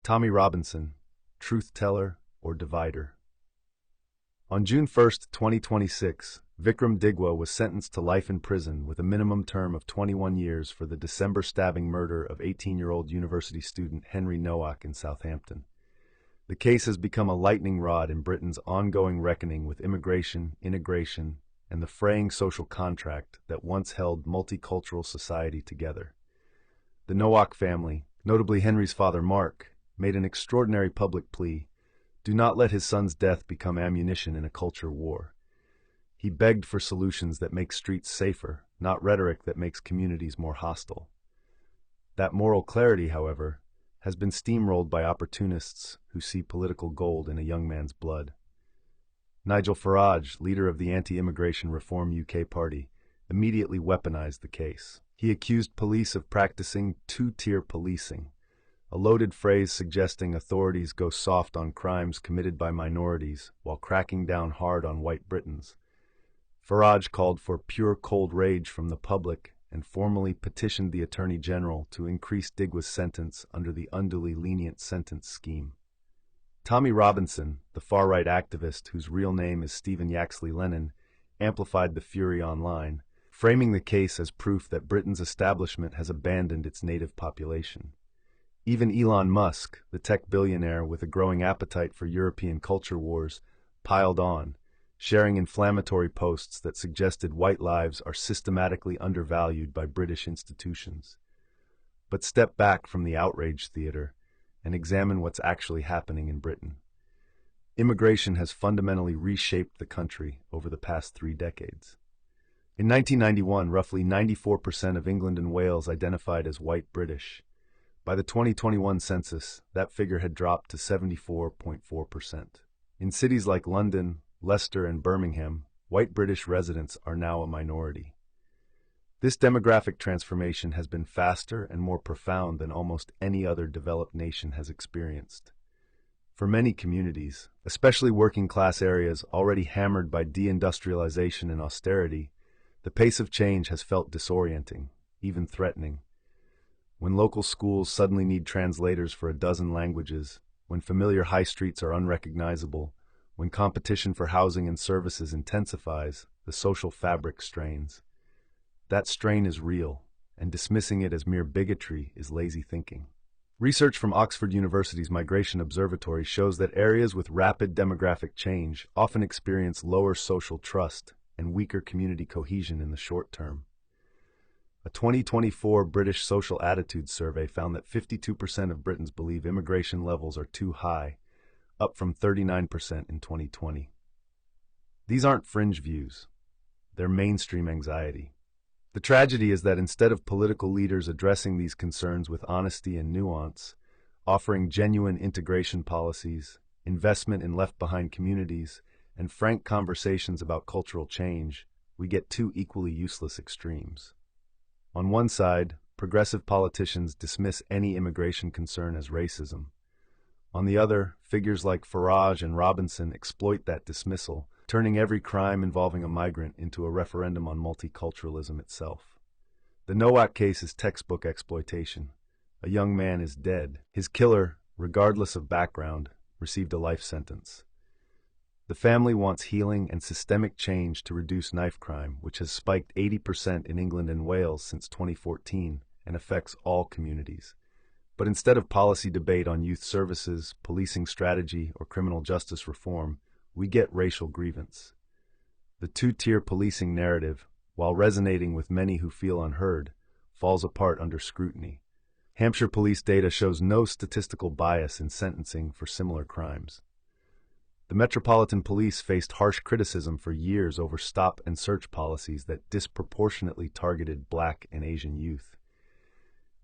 Tommy Robinson, truth teller or divider? On June 1, 2026, Vikram Digwa was sentenced to life in prison with a minimum term of 21 years for the December stabbing murder of 18-year-old university student Henry Nowak in Southampton. The case has become a lightning rod in Britain's ongoing reckoning with immigration, integration, and the fraying social contract that once held multicultural society together. The Nowak family, notably Henry's father Mark, made an extraordinary public plea: do not let his son's death become ammunition in a culture war. He begged for solutions that make streets safer, not rhetoric that makes communities more hostile. That moral clarity, however, has been steamrolled by opportunists who see political gold in a young man's blood. Nigel Farage, leader of the anti-immigration Reform UK party, immediately weaponized the case. He accused police of practicing two-tier policing, a loaded phrase suggesting authorities go soft on crimes committed by minorities while cracking down hard on white Britons. Farage called for pure cold rage from the public and formally petitioned the Attorney General to increase Digwa's sentence under the unduly lenient sentence scheme. Tommy Robinson, the far-right activist whose real name is Stephen Yaxley Lennon, amplified the fury online, framing the case as proof that Britain's establishment has abandoned its native population. Even Elon Musk, the tech billionaire with a growing appetite for European culture wars, piled on, sharing inflammatory posts that suggested white lives are systematically undervalued by British institutions. But step back from the outrage theater and examine what's actually happening in Britain. Immigration has fundamentally reshaped the country over the past 3 decades. In 1991, roughly 94% of England and Wales identified as white British. By the 2021 census, that figure had dropped to 74.4%. In cities like London, Leicester, and Birmingham, white British residents are now a minority. This demographic transformation has been faster and more profound than almost any other developed nation has experienced. For many communities, especially working-class areas already hammered by deindustrialization and austerity, the pace of change has felt disorienting, even threatening. When local schools suddenly need translators for a dozen languages, when familiar high streets are unrecognizable, when competition for housing and services intensifies, the social fabric strains. That strain is real, and dismissing it as mere bigotry is lazy thinking. Research from Oxford University's Migration Observatory shows that areas with rapid demographic change often experience lower social trust and weaker community cohesion in the short term. A 2024 British Social Attitudes survey found that 52% of Britons believe immigration levels are too high, up from 39% in 2020. These aren't fringe views. They're mainstream anxiety. The tragedy is that instead of political leaders addressing these concerns with honesty and nuance, offering genuine integration policies, investment in left-behind communities, and frank conversations about cultural change, we get 2 equally useless extremes. On one side, progressive politicians dismiss any immigration concern as racism. On the other, figures like Farage and Robinson exploit that dismissal, turning every crime involving a migrant into a referendum on multiculturalism itself. The Nowak case is textbook exploitation. A young man is dead. His killer, regardless of background, received a life sentence. The family wants healing and systemic change to reduce knife crime, which has spiked 80% in England and Wales since 2014 and affects all communities. But instead of policy debate on youth services, policing strategy, or criminal justice reform, we get racial grievance. The two-tier policing narrative, while resonating with many who feel unheard, falls apart under scrutiny. Hampshire police data shows no statistical bias in sentencing for similar crimes. The Metropolitan Police faced harsh criticism for years over stop and search policies that disproportionately targeted Black and Asian youth.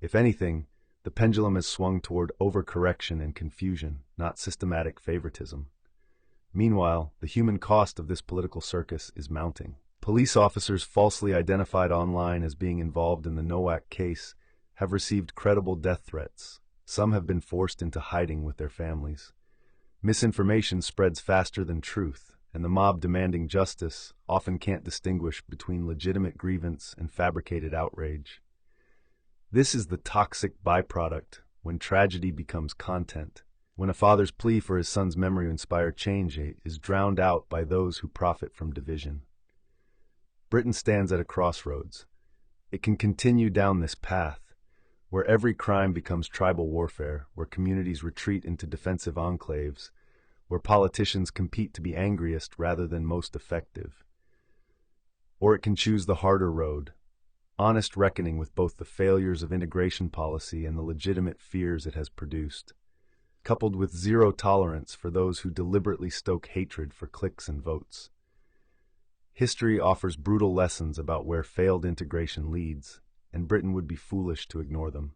If anything, the pendulum has swung toward overcorrection and confusion, not systematic favoritism. Meanwhile, the human cost of this political circus is mounting. Police officers falsely identified online as being involved in the Nowak case have received credible death threats. Some have been forced into hiding with their families. Misinformation spreads faster than truth, and the mob demanding justice often can't distinguish between legitimate grievance and fabricated outrage. This is the toxic byproduct when tragedy becomes content, when a father's plea for his son's memory to inspire change is drowned out by those who profit from division. Britain stands at a crossroads. It can continue down this path, where every crime becomes tribal warfare, where communities retreat into defensive enclaves, where politicians compete to be angriest rather than most effective. Or it can choose the harder road, honest reckoning with both the failures of integration policy and the legitimate fears it has produced, coupled with zero tolerance for those who deliberately stoke hatred for clicks and votes. History offers brutal lessons about where failed integration leads, and Britain would be foolish to ignore them.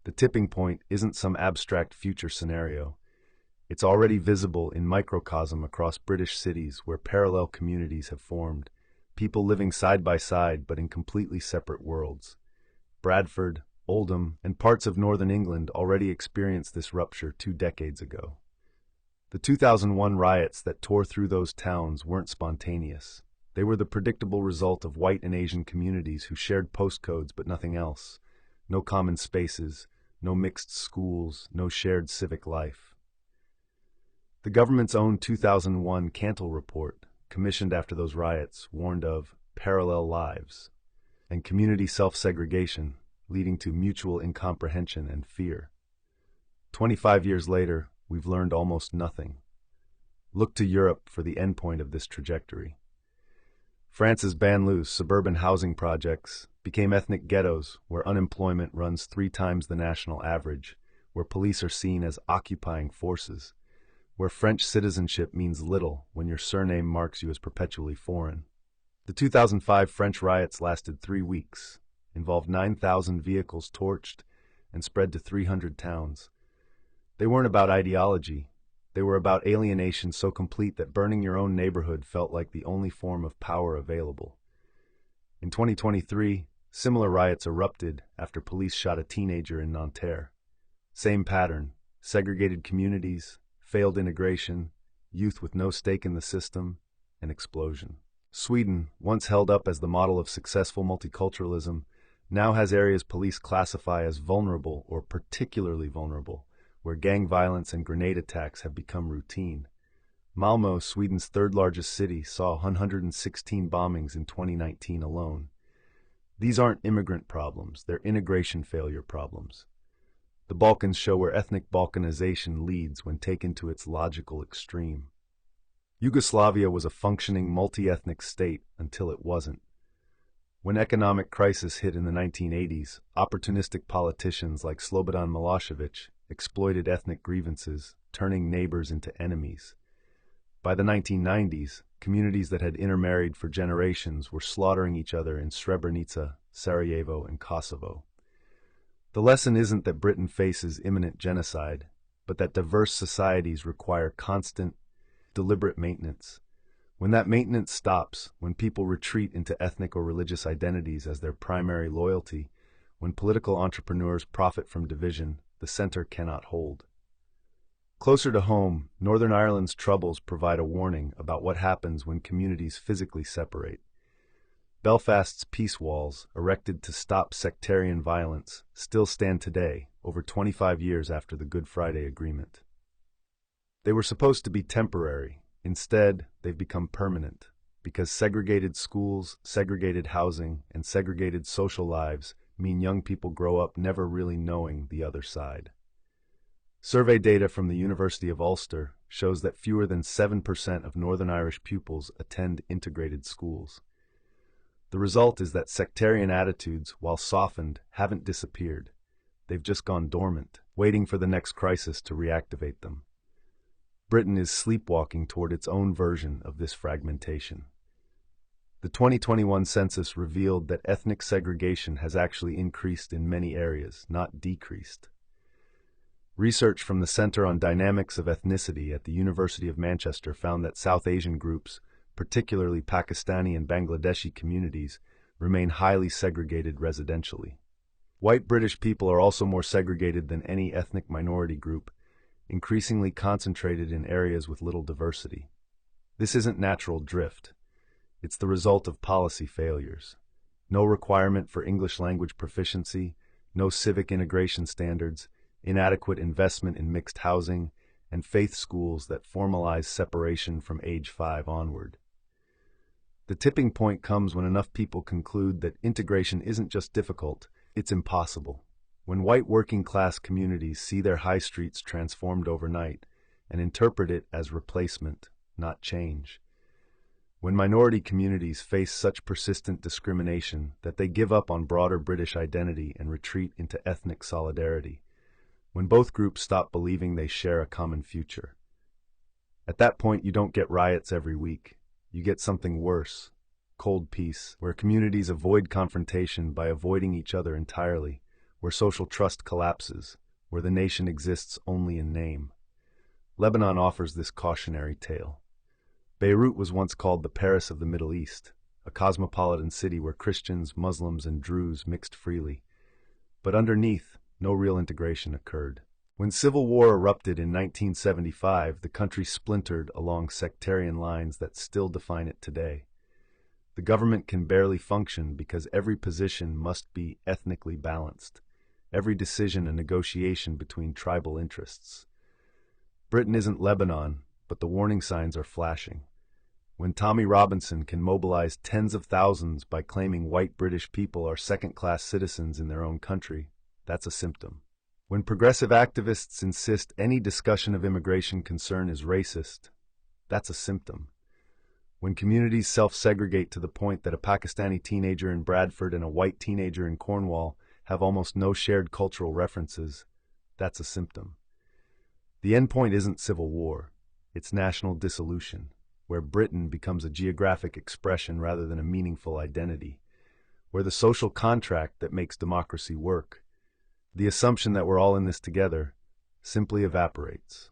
The tipping point isn't some abstract future scenario. It's already visible in microcosm across British cities where parallel communities have formed, people living side by side but in completely separate worlds. Bradford, Oldham, and parts of northern England already experienced this rupture 2 decades ago. The 2001 riots that tore through those towns weren't spontaneous. They were the predictable result of white and Asian communities who shared postcodes but nothing else. No common spaces, no mixed schools, no shared civic life. The government's own 2001 Cantle report, commissioned after those riots, warned of parallel lives and community self-segregation, leading to mutual incomprehension and fear. 25 years later, we've learned almost nothing. Look to Europe for the endpoint of this trajectory. France's banlieues, suburban housing projects, became ethnic ghettos where unemployment runs 3 times the national average, where police are seen as occupying forces, where French citizenship means little when your surname marks you as perpetually foreign. The 2005 French riots lasted 3 weeks, involved 9,000 vehicles torched, and spread to 300 towns. They weren't about ideology. They were about alienation so complete that burning your own neighborhood felt like the only form of power available. In 2023, similar riots erupted after police shot a teenager in Nanterre. Same pattern: segregated communities, failed integration, youth with no stake in the system, and explosion. Sweden, once held up as the model of successful multiculturalism, now has areas police classify as vulnerable or particularly vulnerable, where gang violence and grenade attacks have become routine. Malmö, Sweden's 3rd largest city, saw 116 bombings in 2019 alone. These aren't immigrant problems, they're integration failure problems. The Balkans show where ethnic balkanization leads when taken to its logical extreme. Yugoslavia was a functioning multi-ethnic state until it wasn't. When economic crisis hit in the 1980s, opportunistic politicians like Slobodan Milosevic exploited ethnic grievances, turning neighbors into enemies. By the 1990s, communities that had intermarried for generations were slaughtering each other in Srebrenica, Sarajevo, and Kosovo. The lesson isn't that Britain faces imminent genocide, but that diverse societies require constant, deliberate maintenance. When that maintenance stops, when people retreat into ethnic or religious identities as their primary loyalty, when political entrepreneurs profit from division, the center cannot hold. Closer to home, Northern Ireland's troubles provide a warning about what happens when communities physically separate. Belfast's peace walls, erected to stop sectarian violence, still stand today, over 25 years after the Good Friday Agreement. They were supposed to be temporary. Instead, they've become permanent, because segregated schools, segregated housing, and segregated social lives mean young people grow up never really knowing the other side. Survey data from the University of Ulster shows that fewer than 7% of Northern Irish pupils attend integrated schools. The result is that sectarian attitudes, while softened, haven't disappeared. They've just gone dormant, waiting for the next crisis to reactivate them. Britain is sleepwalking toward its own version of this fragmentation. The 2021 census revealed that ethnic segregation has actually increased in many areas, not decreased. Research from the Center on Dynamics of Ethnicity at the University of Manchester found that South Asian groups, particularly Pakistani and Bangladeshi communities, remain highly segregated residentially. White British people are also more segregated than any ethnic minority group, increasingly concentrated in areas with little diversity. This isn't natural drift. It's the result of policy failures. No requirement for English language proficiency, no civic integration standards, inadequate investment in mixed housing, and faith schools that formalize separation from age 5 onward. The tipping point comes when enough people conclude that integration isn't just difficult, it's impossible. When white working-class communities see their high streets transformed overnight and interpret it as replacement, not change. When minority communities face such persistent discrimination that they give up on broader British identity and retreat into ethnic solidarity. When both groups stop believing they share a common future. At that point, you don't get riots every week. You get something worse, cold peace, where communities avoid confrontation by avoiding each other entirely, where social trust collapses, where the nation exists only in name. Lebanon offers this cautionary tale. Beirut was once called the Paris of the Middle East, a cosmopolitan city where Christians, Muslims, and Druze mixed freely. But underneath, no real integration occurred. When civil war erupted in 1975, the country splintered along sectarian lines that still define it today. The government can barely function because every position must be ethnically balanced, every decision a negotiation between tribal interests. Britain isn't Lebanon, but the warning signs are flashing. When Tommy Robinson can mobilize tens of thousands by claiming white British people are second-class citizens in their own country, that's a symptom. When progressive activists insist any discussion of immigration concern is racist, that's a symptom. When communities self-segregate to the point that a Pakistani teenager in Bradford and a white teenager in Cornwall have almost no shared cultural references, that's a symptom. The endpoint isn't civil war, it's national dissolution, where Britain becomes a geographic expression rather than a meaningful identity, where the social contract that makes democracy work, the assumption that we're all in this together, simply evaporates.